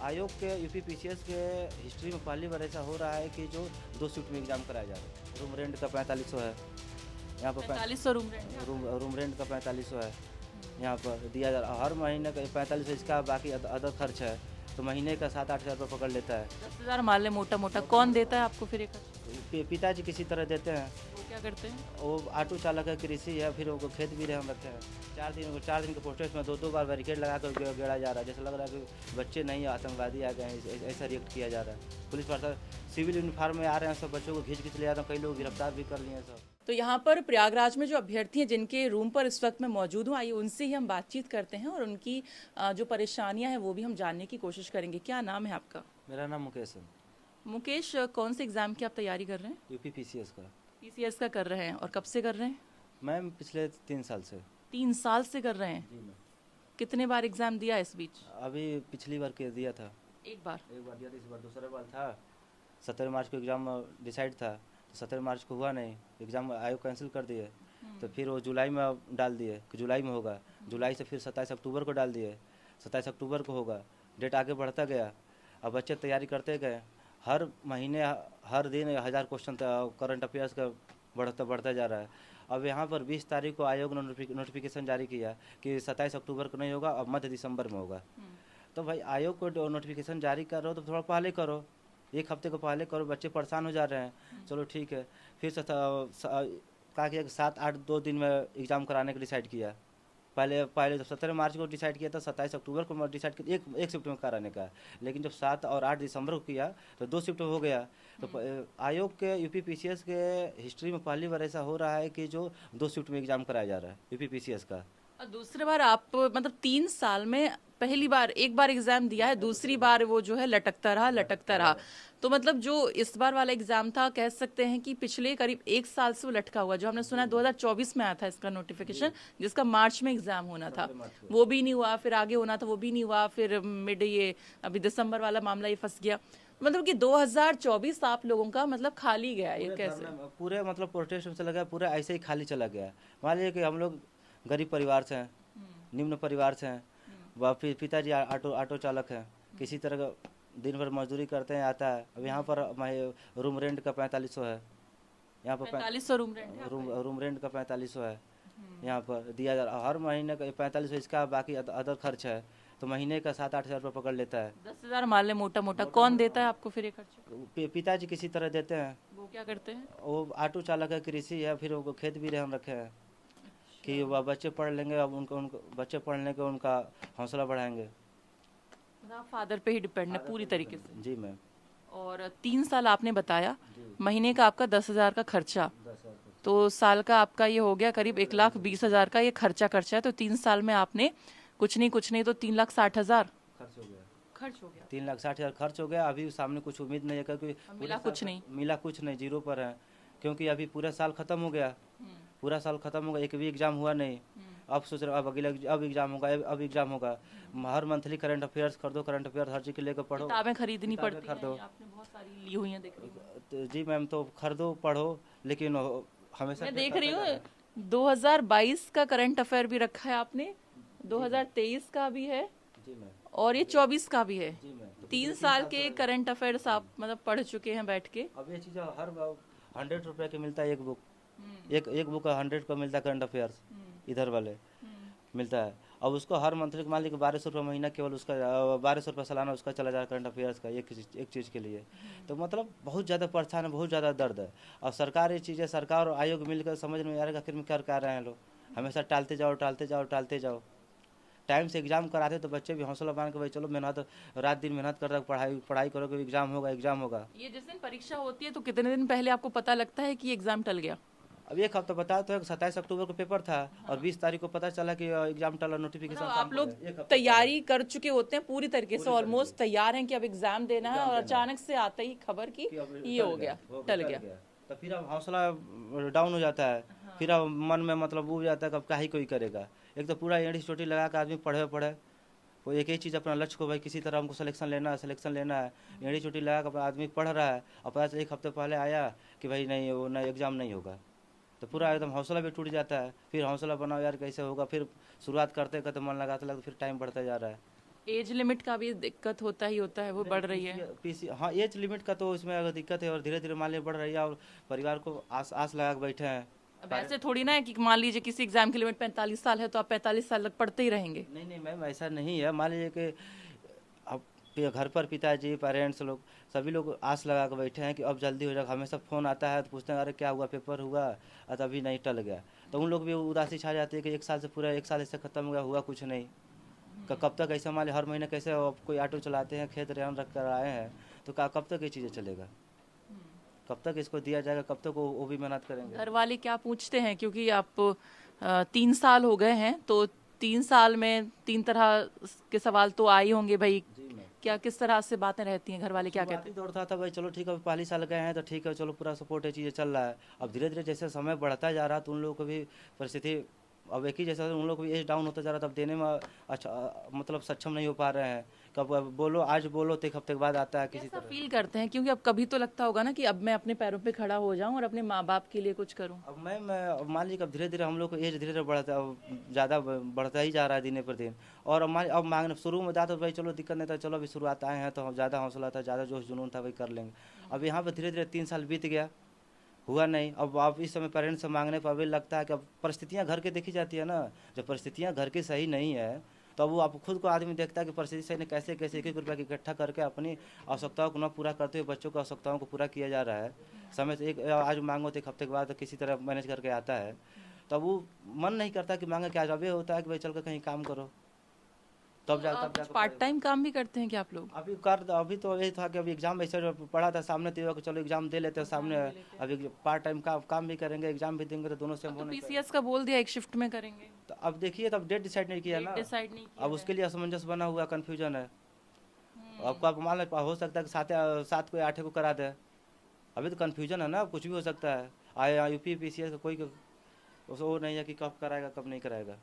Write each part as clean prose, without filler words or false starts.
आयोग के UP PCS के हिस्ट्री में पहली बार ऐसा हो रहा है कि जो 2 शिफ्ट में एग्ज़ाम कराया जा रहा है। रूम रेंट का 4500 है यहाँ पर। 4500 रूम रेंट है। रूम रेंट का 4500 है यहाँ पर दिया जा रहा है। हर महीने का 4500 इसका, बाकी अदर खर्च है तो महीने का 7-8 हज़ार रुपये पकड़ लेता है। 10,000 मान ले मोटा मोटा, कौन देता है आपको फिर ये खर्च? पिताजी किसी तरह देते हैं। वो क्या करते हैं? वो ऑटो चालक है, कृषि है, फिर वो खेत भी हम रखे हैं। 4 दिन के प्रोटेस्ट में 2-2 बार बैरिकेड लगा कर गेड़ा जा रहा है। जैसा लग रहा है कि बच्चे नहीं आतंकवादी आ गए हैं, ऐसा रिएक्ट किया जा रहा है। पुलिस प्रशासन सिविल यूनिफॉर्म में आ रहे हैं, सब बच्चों को खींच ले आ रहे हैं, कई लोग गिरफ्तार भी कर लिए हैं सब। तो यहाँ पर प्रयागराज में जो अभ्यर्थी हैं जिनके रूम पर इस वक्त मैं मौजूद हूँ, आइए उनसे ही हम बातचीत करते हैं और उनकी जो परेशानियां हैं वो भी हम जानने की कोशिश करेंगे। क्या नाम है आपका? मेरा नाम मुकेश है। मुकेश, कौन से एग्जाम की आप तैयारी कर रहे हैं? यूपी पीसीएस का। पीसीएस का कर रहे हैं, और कब से कर रहे हैं? मैम पिछले 3 साल से। 3 साल से कर रहे हैं। जी मैम। कितने बार एग्जाम दिया इस बीच? अभी पिछली बार के दिया था। एक बार दिया था, इस बार दूसरा बार था। 17 मार्च को एग्ज़ाम डिसाइड था, तो 17 मार्च को हुआ नहीं, एग्ज़ाम आयोग कैंसिल कर दिए। तो फिर वो जुलाई में डाल दिए कि जुलाई में होगा। जुलाई से फिर 27 अक्टूबर को डाल दिए, 27 अक्टूबर को होगा। डेट आगे बढ़ता गया। अब बच्चे तैयारी करते गए, हर महीने हर दिन 1000 क्वेश्चन करंट अफेयर्स का बढ़ता जा रहा है। अब यहाँ पर 20 तारीख को आयोग ने नोटिफिकेशन जारी किया कि 27 अक्टूबर को नहीं होगा, अब मध्य दिसंबर में होगा। तो भाई आयोग को नोटिफिकेशन जारी कर रहे हो तो थोड़ा पहले करो, 1 हफ्ते को पहले करो। बच्चे परेशान हो जा रहे हैं। चलो ठीक है, फिर कहा कि 7-8 दिन में एग्ज़ाम कराने का डिसाइड किया। पहले जब 17 मार्च को डिसाइड किया था, 27 अक्टूबर को डिसाइड किया एक शिफ्ट में कराने का। लेकिन जब 7 और 8 दिसंबर को किया तो 2 शिफ्ट हो गया। तो आयोग के यूपी पीसीएस के हिस्ट्री में पहली बार ऐसा हो रहा है कि जो 2 शिफ्ट में एग्ज़ाम कराया जा रहा है यूपी पीसीएस का। और दूसरी बार आप मतलब 3 साल में पहली बार एक बार एग्जाम दिया है, दूसरी बार वो जो है लटकता रहा। तो मतलब जो इस बार वाला एग्जाम था, कह सकते हैं कि पिछले करीब 1 साल से वो लटका हुआ। जो हमने सुना है 2024 में आया था इसका नोटिफिकेशन, जिसका मार्च में एग्जाम होना था, वो भी नहीं हुआ। फिर आगे होना था, वो भी नहीं हुआ। फिर मिड ये अभी दिसंबर वाला मामला ये फंस गया। मतलब कि 2024 आप लोगों का मतलब खाली गया। ये कैसे? पूरे मतलब प्रोटेस्ट से लगा, पूरा ऐसे ही खाली चला गया। मान लीजिए कि हम लोग गरीब परिवार से हैं, निम्न परिवार से हैं। पिताजी ऑटो चालक हैं, किसी तरह का दिन भर मजदूरी करते हैं, आता है। अब यहाँ पर रूम रेंट का 4500 है यहाँ पर। 4500 रूम रेंट है। रूम रेंट का 4500 है यहाँ पर दिया जा रहा है। हर महीने का 4500 इसका, बाकी अदर खर्च है तो महीने का 7-8 हज़ार रुपये पकड़ लेता है। 10,000 मान ले मोटा मोटा, कौन देता है आपको फिर ये खर्च? पिताजी किसी तरह देते हैं। वो क्या करते हैं? वो ऑटो चालक है, कृषि है, फिर वो खेत भी हम रखे हैं कि वह बच्चे पढ़ लेंगे। अब उनको बच्चे पढ़ने के उनका हौसला बढ़ाएंगे। आप फादर पे ही डिपेंड है पूरी तरीके से? जी मैम। और 3 साल आपने बताया, महीने का आपका 10,000 का खर्चा, तो साल का आपका ये हो गया करीब 1,20,000 का ये खर्चा है। तो 3 साल में आपने कुछ नहीं तो 3,60,000 खर्च हो गया। 3,60,000 खर्च हो गया। अभी सामने कुछ उम्मीद नहीं है, क्योंकि मिला कुछ नहीं, जीरो पर है। क्योंकि अभी पूरा साल खत्म हो गया, एक भी एग्जाम हुआ नहीं। अब सोच रहे अब एग्जाम होगा। हर मंथली करंट अफेयर्स खरीदो, करंट अफेयर्स हर चीज के लेकर पढ़ो, किताबें खरीदनी पड़ती खरीदो। हैं, आपने बहुत सारी ली हुई हैं, देख रही हूँ। तो जी मैम, तो खरीदो पढ़ो, लेकिन हमेशा मैं देख रही हूँ 2022 का करंट अफेयर भी रखा है आपने, 2023 का भी है, जी मैम, और ये 24 का भी है। जी मैम। 3 साल के करंट अफेयर्स आप मतलब पढ़ चुके हैं बैठ के। अब ये चीज़ हर 100 रुपये की मिलता है एक बुक। एक बुक 100 का मिलता है करंट अफेयर्स, इधर वाले मिलता है। अब उसको हर मंथली मान लीजिए 1200 रुपये महीना, केवल उसका 1200 रुपये सालाना उसका चला जा रहा है करंट अफेयर्स का, एक चीज़ के लिए। तो मतलब बहुत ज़्यादा परेशान है, बहुत ज़्यादा दर्द है। और सरकार ये चीज़ें, सरकार और आयोग मिलकर समझ में आ रहा है आखिर में क्या रहे हैं लोग। हमेशा टालते जाओ। टाइम से एग्जाम कराते तो बच्चे भी हौसला मान के भाई चलो मेहनत, रात दिन मेहनत कर पढ़ाई करोगे, एग्जाम होगा। ये जिस दिन परीक्षा होती है तो कितने दिन पहले आपको पता लगता है कि एग्जाम टल गया? अब एक हफ्ता बता तो 27 अक्टूबर को पेपर था, और 20 तारीख को पता चला कि एग्जाम टला, नोटिफिकेशन। मतलब आप लोग तैयारी कर चुके होते हैं पूरी तरीके से, ऑलमोस्ट तैयार हैं कि अब एग्जाम देना है, और अचानक से आता ही खबर की ये हो गया, टल गया। तो फिर अब हौसला डाउन हो जाता है। फिर अब मन में मतलब उब जाता है कि अब क्या ही कोई करेगा। एक तो पूरा एड़ी चोटी लगा कर आदमी पढ़े वो एक ही चीज़, अपना लक्ष्य को भाई किसी तरह हमको सिलेक्शन लेना है। एड़ी चोटी लगा कर आदमी पढ़ रहा है, और पता चला 1 हफ्ते पहले आया कि भाई नहीं, वो नहीं, एग्जाम नहीं होगा। तो पूरा एकदम हौसला भी टूट जाता है। फिर हौसला बनाओ यार, कैसे होगा। फिर शुरुआत करते मन लगाता फिर टाइम बढ़ता जा रहा है। एज लिमिट का भी दिक्कत होता ही होता है, वो बढ़ रही है। पीसी हाँ, एज लिमिट का तो इसमें अगर दिक्कत है और धीरे धीरे मान लीजिए बढ़ रही है और परिवार को आस आस लगा के बैठे हैं। अब ऐसे थोड़ी ना है कि मान लीजिए किसी एग्जाम की लिमिट 45 साल है तो आप 45 साल तक पढ़ते ही रहेंगे। नहीं नहीं मैम, ऐसा नहीं है। मान लीजिए कि अब घर पर पिताजी पेरेंट्स लोग सभी लोग आस लगा के बैठे हैं कि अब जल्दी हो जाएगा। हमेशा फ़ोन आता है तो पूछते हैं अरे क्या हुआ, पेपर हुआ और अभी नहीं टल गया। तो उन लोग भी उदासी छा जाती है कि एक साल से पूरा एक साल इससे ख़त्म हुआ, हुआ कुछ नहीं। कब तक ऐसा मान लीजिए हर महीने कैसे अब कोई ऑटो चलाते हैं, खेत रेहान रख कर आए हैं, तो कब तक ये चीज़ें चलेगा, कब तक इसको दिया जाएगा, कब तक वो भी मेहनत करेंगे। घर वाले क्या पूछते हैं, क्योंकि आप 3 साल हो गए हैं तो 3 साल में 3 तरह के सवाल तो आए ही होंगे भाई। जी मैम। क्या किस तरह से बातें रहती हैं, घर वाले क्या कहते शुरुआती दौर था भाई, चलो ठीक है, पहली साल गए हैं तो ठीक है, चलो पूरा सपोर्ट है, चीज़ें चल रहा है। अब धीरे धीरे जैसे समय बढ़ता जा रहा तो उन लोगों को भी परिस्थिति अब एक ही जैसा उन लोग को भी एज डाउन होता जा रहा था। अब देने में अच्छा मतलब सक्षम नहीं हो पा रहे हैं। कब अब बोलो, आज बोलो तो एक हफ्ते के बाद आता है हैं, किसी कैसा तरह। फील करते हैं? क्योंकि अब कभी तो लगता होगा ना कि अब मैं अपने पैरों पे खड़ा हो जाऊं और अपने माँ बाप के लिए कुछ करूं। अब मैं अब मान लीजिए अब धीरे धीरे हम लोग को एज धीरे धीरे बढ़ता, ज़्यादा बढ़ता ही जा रहा है दिन पर दिन। और अब मांगने शुरू में था तो भाई चलो दिक्कत नहीं था, चलो अभी शुरुआत आए हैं तो हम ज़्यादा हौसला था, ज़्यादा जोश जुनून था, भाई कर लेंगे। अब यहाँ पर धीरे धीरे 3 साल बीत गया, हुआ नहीं। अब इस समय पेरेंट्स से मांगने पर अभी लगता है कि अब परिस्थितियाँ घर की देखी जाती है ना। जब परिस्थितियाँ घर की सही नहीं है तो अब वो आप खुद को आदमी देखता है कि परिस्थिति सही नहीं, कैसे कैसे एक एक रुपया इकट्ठा करके अपनी आवश्यकताओं को न पूरा करते हुए बच्चों की आवश्यकताओं को पूरा किया जा रहा है। समय से एक आज मांगो तो एक हफ्ते के बाद किसी तरह मैनेज करके आता है। तब वो मन नहीं करता कि मांगे क्या, जब ये होता है कि भाई चल कर कहीं काम करो, तो तब जा तब कुछ जाकर पार्ट पड़ेगा। टाइम काम भी करते हैं क्या आप लोग? अभी तो यही था कि अभी एग्जाम ऐसे पढ़ा था सामने, तो ये हुआ कि चलो एग्जाम दे लेते हैं सामने। अभी पार्ट टाइम का काम भी करेंगे, एग्जाम भी देंगे, तो दोनों से हम अब हो तो नहीं पाएगा। पीसीएस का बोल दिया एक शिफ्ट में करेंगे। तो अब देखिए, तब डेट डिसाइड नहीं किया डेट ना। डिसाइड नहीं किया अब है। उसके लिए असमंजस बना हुआ, कन्फ्यूजन है। आपको आप मान लो हो सकता है कि सात सात को या 8 को करा दे। अभी तो कन्फ्यूजन है ना, कुछ भी हो सकता है। आया यूपी पीसीएस का कोई वो नहीं है कि कब कराएगा कब नहीं कराएगा।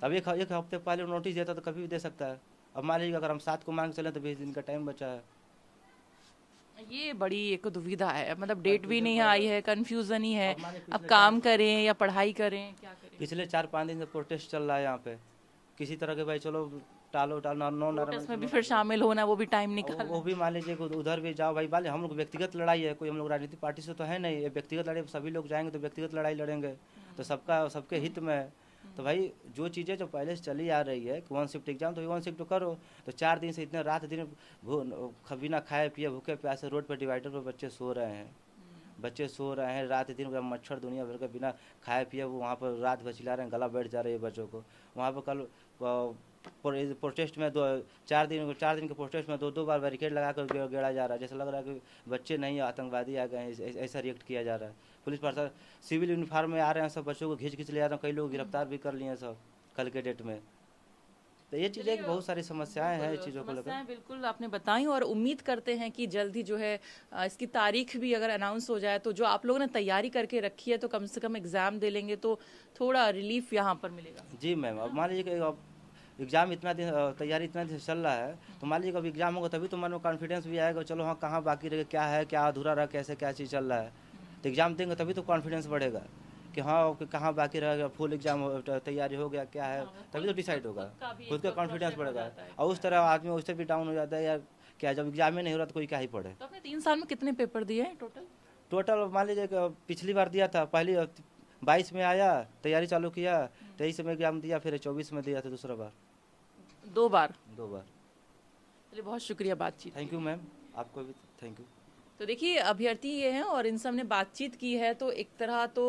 अब एक हफ्ते पहले नोटिस देता तो कभी भी दे सकता है। अब मान लीजिए अगर हम 7 को मांग चले तो 20 दिन का टाइम बचा है। ये बड़ी एक दुविधा है, मतलब डेट भी कन्फ्यूजन नहीं बढ़ आई गया। है, कंफ्यूजन ही है। अब माने अब पिछले काम करें या पढ़ाई करें, क्या करें? पिछले 4-5 दिन से प्रोटेस्ट चल रहा है यहाँ पे, किसी तरह के भाई चलो टालो टालो नो प्रोटेस्ट नाराबाई में भी सुनो फिर चलो। शामिल होना, वो भी टाइम और निकालना वो है। भी मान लीजिए कि उधर भी जाओ भाई, मान लीजिए हम लोग व्यक्तिगत लड़ाई है, कोई हम लोग राजनीतिक पार्टी से तो है नहीं, ये व्यक्तिगत लड़ाई, सभी लोग जाएंगे तो व्यक्तिगत लड़ाई लड़ेंगे, तो सबका सबके हित में है। तो भाई जो चीज़ें जो पहले से चली आ रही है कि 1 शिफ्ट एग्जाम, तो 1 शिफ्ट करो। तो 4 दिन से इतने रात दिन बिना खाए पिए भूखे प्यासे रोड पर डिवाइडर पर बच्चे सो रहे हैं। बच्चे सो रहे हैं रात दिन, मच्छर दुनिया भर के बिना खाए पिए वो वहाँ पर रात भर चिल्ला रहे हैं, गला बैठ जा रही है बच्चों को। वहाँ पर कल प्रोटेस्ट में 4 दिन के प्रोटेस्ट में 2-2 बार बैरिकेड लगा कर गेड़ा जा रहा है, जैसे लग रहा है कि बच्चे नहीं आतंकवादी आ गए हैं, ऐसा रिएक्ट किया जा रहा है। पुलिस प्रशासन सिविल यूनिफॉर्म में आ रहे हैं, सब बच्चों को घींच घींच ले जा रहे हैं, कई लोग गिरफ्तार भी कर लिए हैं सब कल के डेट में। तो ये चीज़ें चलिए, बहुत सारी समस्याएं हैं, इस बिल्कुल चीज़ों को लेकर। समस्याएं बिल्कुल आपने बताई, और उम्मीद करते हैं कि जल्द ही जो है इसकी तारीख भी अगर अनाउंस हो जाए तो जो आप लोगों ने तैयारी करके रखी है तो कम से कम एग्जाम दे लेंगे तो थोड़ा रिलीफ यहाँ पर मिलेगा। जी मैम, अब मान लीजिए कि अब एग्ज़ाम इतना दिन तैयारी इतना दिन से चल रहा है, तो मान लीजिए कब एग्ज़ाम होगा तभी तो मन में कॉन्फिडेंस भी आएगा, चलो हाँ कहाँ बाकी रह गया, क्या है क्या अधूरा रहा, कैसे क्या चीज़ चल रहा है। तो एग्ज़ाम देंगे तभी तो कॉन्फिडेंस बढ़ेगा कि हाँ कि कहाँ बाकी रह गया, फुल एग्ज़ाम तैयारी हो गया क्या है, तभी तो डिसाइड होगा। का भी खुद एक का कॉन्फिडेंस प्रेशर हो बढ़ेगा। जाता है। और उस तरह आदमी उससे भी डाउन हो जाता है यार, क्या जब एग्ज़ाम ही नहीं हो रहा तो कोई क्या ही पढ़े। तो आपने 3 साल में कितने पेपर दिए हैं टोटल? टोटल मान लीजिए कि पिछली बार दिया था, पहली 22 में आया, तैयारी चालू किया, 23 में एग्ज़ाम दिया, फिर 24 में दिया था दूसरा बार, 2 बार। 2 बार। चलिए, बहुत शुक्रिया बातचीत थैंक के यू लिए। मैम, आपको भी थैंक यू। तो देखिए, अभ्यर्थी ये हैं और इनसे हमने बातचीत की है तो एक तरह तो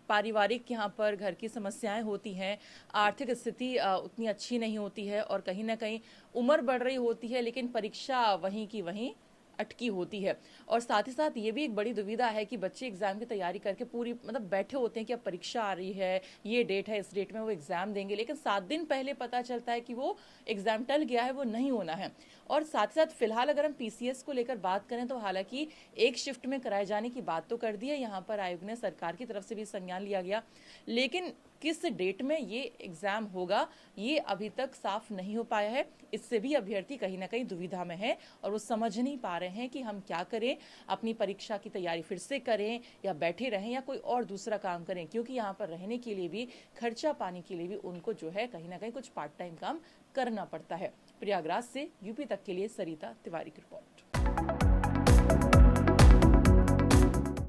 पारिवारिक यहाँ पर घर की समस्याएं होती हैं, आर्थिक स्थिति उतनी अच्छी नहीं होती है और कहीं ना कहीं उम्र बढ़ रही होती है, लेकिन परीक्षा वहीं की वहीं अटकी होती है। और साथ ही साथ ये भी एक बड़ी दुविधा है कि बच्चे एग्जाम की तैयारी करके पूरी मतलब बैठे होते हैं कि अब परीक्षा आ रही है, ये डेट है, इस डेट में वो एग्जाम देंगे, लेकिन 7 दिन पहले पता चलता है कि वो एग्जाम टल गया है, वो नहीं होना है। और साथ ही साथ फिलहाल अगर हम पीसीएस को लेकर बात करें तो हालांकि एक शिफ्ट में कराए जाने की बात तो कर दी है, यहाँ पर आयोग ने सरकार की तरफ से भी संज्ञान लिया गया, लेकिन किस डेट में ये एग्जाम होगा ये अभी तक साफ नहीं हो पाया है। इससे भी अभ्यर्थी कहीं ना कहीं दुविधा में है और वो समझ नहीं पा रहे हैं कि हम क्या करें, अपनी परीक्षा की तैयारी फिर से करें या बैठे रहें या कोई और दूसरा काम करें, क्योंकि यहाँ पर रहने के लिए भी, खर्चा पानी के लिए भी उनको जो है कहीं ना कहीं कुछ पार्ट टाइम काम करना पड़ता है। प्रयागराज से यूपी तक के लिए सरिता तिवारी की रिपोर्ट।